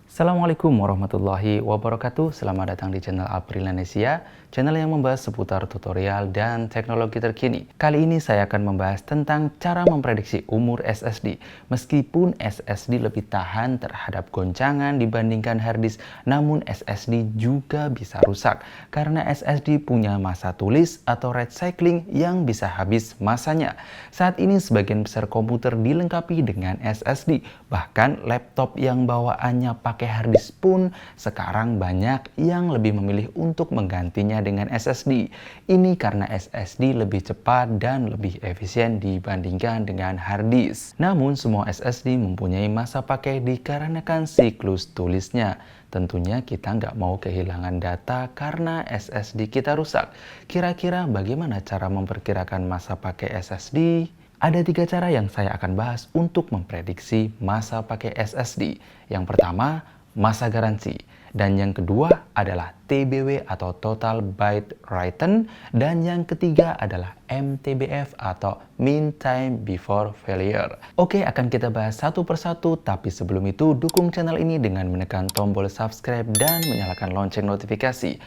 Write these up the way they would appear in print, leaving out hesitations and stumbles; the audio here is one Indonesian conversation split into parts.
Assalamualaikum warahmatullahi wabarakatuh. Selamat datang di channel Aprilanesia, channel yang membahas seputar tutorial dan teknologi terkini. Kali ini saya akan membahas tentang cara memprediksi umur SSD. Meskipun SSD lebih tahan terhadap goncangan dibandingkan harddisk, namun SSD juga bisa rusak karena SSD punya masa tulis atau write cycling yang bisa habis masanya. Saat ini sebagian besar komputer dilengkapi dengan SSD, bahkan laptop yang bawaannya pakai harddisk pun sekarang banyak yang lebih memilih untuk menggantinya dengan SSD. Ini karena SSD lebih cepat dan lebih efisien dibandingkan dengan harddisk. Namun semua SSD mempunyai masa pakai dikarenakan siklus tulisnya. Tentunya kita nggak mau kehilangan data karena SSD kita rusak. Kira-kira bagaimana cara memperkirakan masa pakai SSD? Ada 3 cara yang saya akan bahas untuk memprediksi masa pakai SSD. Yang pertama, masa garansi. Dan yang kedua adalah TBW atau Total Byte Written. Dan yang ketiga adalah MTBF atau Mean Time Before Failure. Oke, akan kita bahas satu persatu, tapi sebelum itu dukung channel ini dengan menekan tombol subscribe dan menyalakan lonceng notifikasi.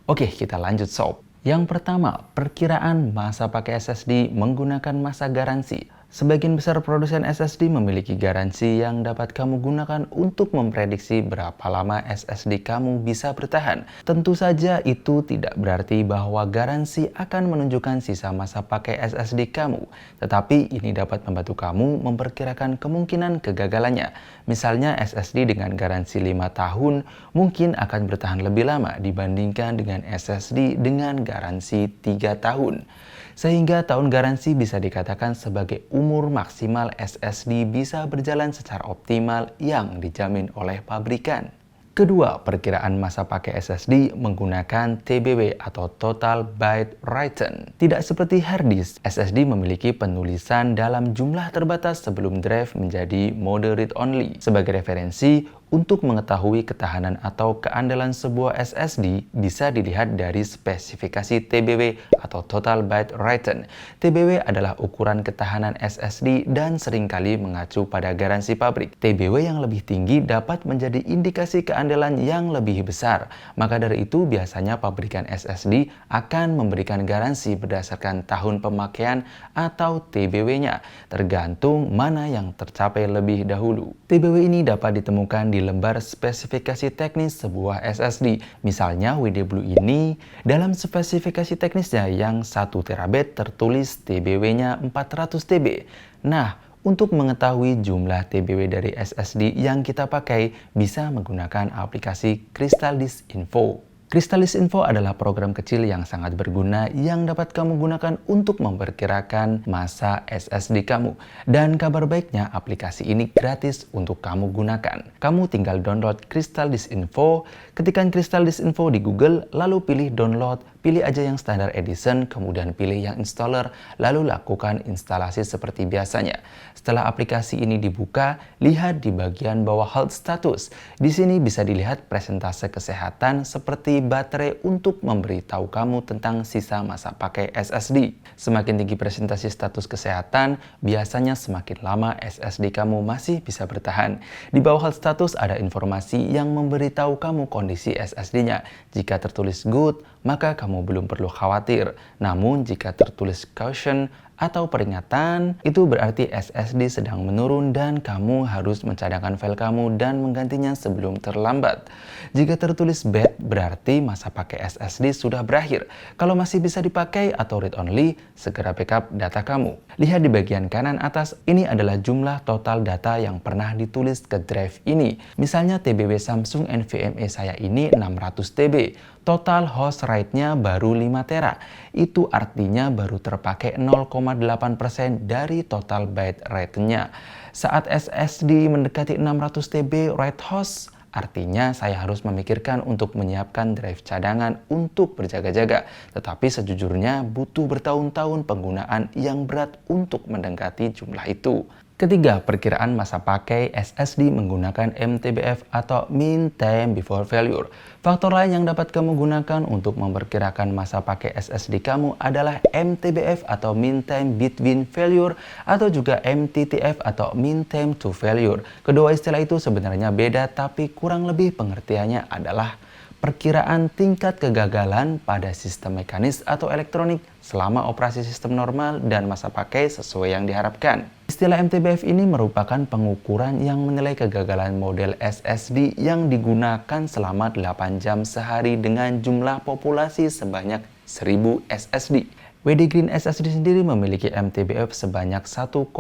Oke, kita lanjut sob. Yang pertama, perkiraan masa pakai SSD menggunakan masa garansi. Sebagian besar produsen SSD memiliki garansi yang dapat kamu gunakan untuk memprediksi berapa lama SSD kamu bisa bertahan. Tentu saja itu tidak berarti bahwa garansi akan menunjukkan sisa masa pakai SSD kamu, tetapi ini dapat membantu kamu memperkirakan kemungkinan kegagalannya. Misalnya SSD dengan garansi 5 tahun mungkin akan bertahan lebih lama dibandingkan dengan SSD dengan garansi 3 tahun. Sehingga tahun garansi bisa dikatakan sebagai umur maksimal SSD bisa berjalan secara optimal yang dijamin oleh pabrikan. Kedua, perkiraan masa pakai SSD menggunakan TBW atau Total Byte Written. Tidak seperti harddisk, SSD memiliki penulisan dalam jumlah terbatas sebelum drive menjadi mode read-only. Sebagai referensi, untuk mengetahui ketahanan atau keandalan sebuah SSD bisa dilihat dari spesifikasi TBW atau Total Byte Written. TBW adalah ukuran ketahanan SSD dan seringkali mengacu pada garansi pabrik. TBW yang lebih tinggi dapat menjadi indikasi keandalan yang lebih besar. Maka dari itu biasanya pabrikan SSD akan memberikan garansi berdasarkan tahun pemakaian atau TBW-nya, tergantung mana yang tercapai lebih dahulu. TBW ini dapat ditemukan di lembar spesifikasi teknis sebuah SSD. Misalnya WD Blue ini dalam spesifikasi teknisnya yang 1 TB tertulis TBW-nya 400 TB. Nah, untuk mengetahui jumlah TBW dari SSD yang kita pakai bisa menggunakan aplikasi Crystal Disk Info. Crystal Disk Info adalah program kecil yang sangat berguna yang dapat kamu gunakan untuk memperkirakan masa SSD kamu. Dan kabar baiknya aplikasi ini gratis untuk kamu gunakan. Kamu tinggal download Crystal Disk Info, ketikkan Crystal Disk Info di Google, lalu pilih download, pilih aja yang standard edition, kemudian pilih yang installer, lalu lakukan instalasi seperti biasanya. Setelah aplikasi ini dibuka, lihat di bagian bawah health status. Di sini bisa dilihat presentase kesehatan seperti baterai untuk memberitahu kamu tentang sisa masa pakai SSD. Semakin tinggi presentasi status kesehatan, biasanya semakin lama SSD kamu masih bisa bertahan. Di bawah health status ada informasi yang memberitahu kamu kondisi SSD-nya. Jika tertulis good, maka kamu belum perlu khawatir. Namun jika tertulis caution atau peringatan, itu berarti SSD sedang menurun dan kamu harus mencadangkan file kamu dan menggantinya sebelum terlambat. Jika tertulis bad, berarti masa pakai SSD sudah berakhir. Kalau masih bisa dipakai atau read only, segera backup data kamu. Lihat di bagian kanan atas, ini adalah jumlah total data yang pernah ditulis ke drive ini. Misalnya TBW Samsung NVMe saya ini 600 TB. Total host write-nya baru 5 tera. Itu artinya baru terpakai 0,8% dari total byte write-nya. Saat SSD mendekati 600 TB write host, artinya saya harus memikirkan untuk menyiapkan drive cadangan untuk berjaga-jaga. Tetapi sejujurnya butuh bertahun-tahun penggunaan yang berat untuk mendekati jumlah itu. Ketiga, perkiraan masa pakai SSD menggunakan MTBF atau Mean Time Before Failure. Faktor lain yang dapat kamu gunakan untuk memperkirakan masa pakai SSD kamu adalah MTBF atau Mean Time Between Failure atau juga MTTF atau Mean Time to Failure. Kedua istilah itu sebenarnya beda, tapi kurang lebih pengertiannya adalah perkiraan tingkat kegagalan pada sistem mekanis atau elektronik selama operasi sistem normal dan masa pakai sesuai yang diharapkan. Istilah MTBF ini merupakan pengukuran yang menilai kegagalan model SSD yang digunakan selama 8 jam sehari dengan jumlah populasi sebanyak 1000 SSD. WD Green SSD sendiri memiliki MTBF sebanyak 1,75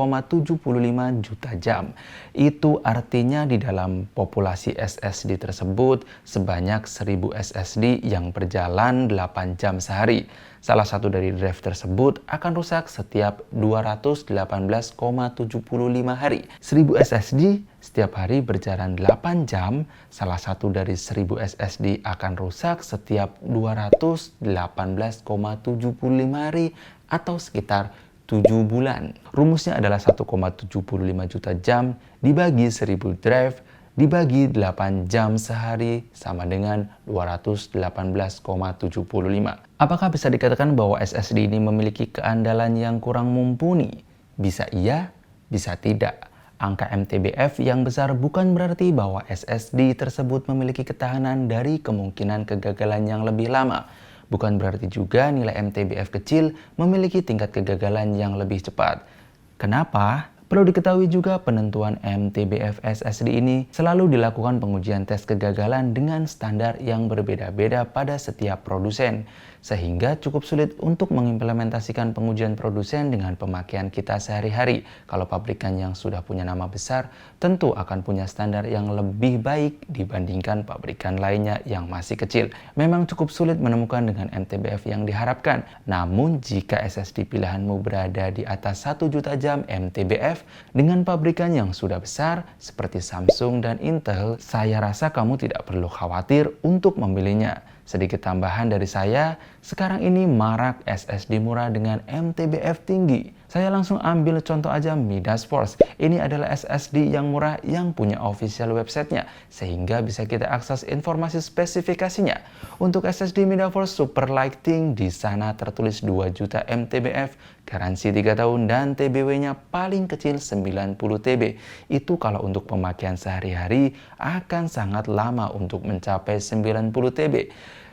juta jam. Itu artinya di dalam populasi SSD tersebut sebanyak 1000 SSD yang berjalan 8 jam sehari. Salah satu dari drive tersebut akan rusak setiap 218,75 hari. 1000 SSD setiap hari berjalan 8 jam, salah satu dari 1000 SSD akan rusak setiap 218,75 hari atau sekitar 7 bulan. Rumusnya adalah 1,75 juta jam dibagi 1000 drive dibagi 8 jam sehari sama dengan 218,75. Apakah bisa dikatakan bahwa SSD ini memiliki keandalan yang kurang mumpuni? Bisa iya, bisa tidak. Angka MTBF yang besar bukan berarti bahwa SSD tersebut memiliki ketahanan dari kemungkinan kegagalan yang lebih lama. Bukan berarti juga nilai MTBF kecil memiliki tingkat kegagalan yang lebih cepat. Kenapa? Perlu diketahui juga penentuan MTBF SSD ini selalu dilakukan pengujian tes kegagalan dengan standar yang berbeda-beda pada setiap produsen, sehingga cukup sulit untuk mengimplementasikan pengujian produsen dengan pemakaian kita sehari-hari. Kalau pabrikan yang sudah punya nama besar, tentu akan punya standar yang lebih baik dibandingkan pabrikan lainnya yang masih kecil. Memang cukup sulit menemukan dengan MTBF yang diharapkan, namun jika SSD pilihanmu berada di atas 1 juta jam MTBF, dengan pabrikan yang sudah besar seperti Samsung dan Intel, saya rasa kamu tidak perlu khawatir untuk memilihnya. Sedikit tambahan dari saya, sekarang ini marak SSD murah dengan MTBF tinggi. Saya langsung ambil contoh aja Midas Force. Ini adalah SSD yang murah yang punya official websitenya, sehingga bisa kita akses informasi spesifikasinya. Untuk SSD Midas Force Super Lighting, di sana tertulis 2 juta MTBF, garansi 3 tahun, dan TBW-nya paling kecil 90 TB. Itu kalau untuk pemakaian sehari-hari akan sangat lama untuk mencapai 90 TB.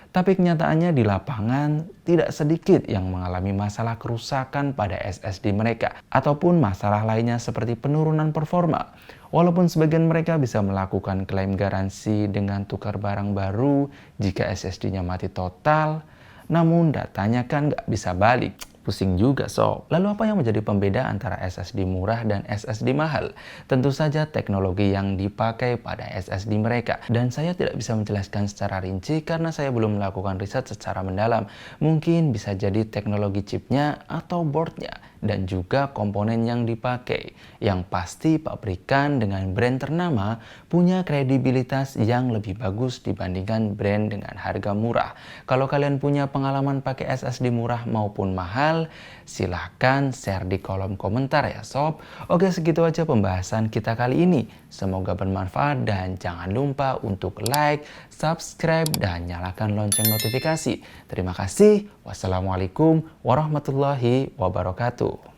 Tapi kenyataannya di lapangan tidak sedikit yang mengalami masalah kerusakan pada SSD mereka ataupun masalah lainnya seperti penurunan performa. Walaupun sebagian mereka bisa melakukan klaim garansi dengan tukar barang baru jika SSD-nya mati total, namun datanya kan nggak bisa balik. Pusing juga sob. Lalu apa yang menjadi pembeda antara SSD murah dan SSD mahal? Tentu saja teknologi yang dipakai pada SSD mereka. Dan saya tidak bisa menjelaskan secara rinci karena saya belum melakukan riset secara mendalam. Mungkin bisa jadi teknologi chipnya atau boardnya dan juga komponen yang dipakai. Yang pasti pabrikan dengan brand ternama punya kredibilitas yang lebih bagus dibandingkan brand dengan harga murah. Kalau kalian punya pengalaman pakai SSD murah maupun mahal, silahkan share di kolom komentar ya sob. Oke, segitu aja pembahasan kita kali ini. Semoga bermanfaat dan jangan lupa untuk like, subscribe, dan nyalakan lonceng notifikasi. Terima kasih. Wassalamualaikum warahmatullahi wabarakatuh.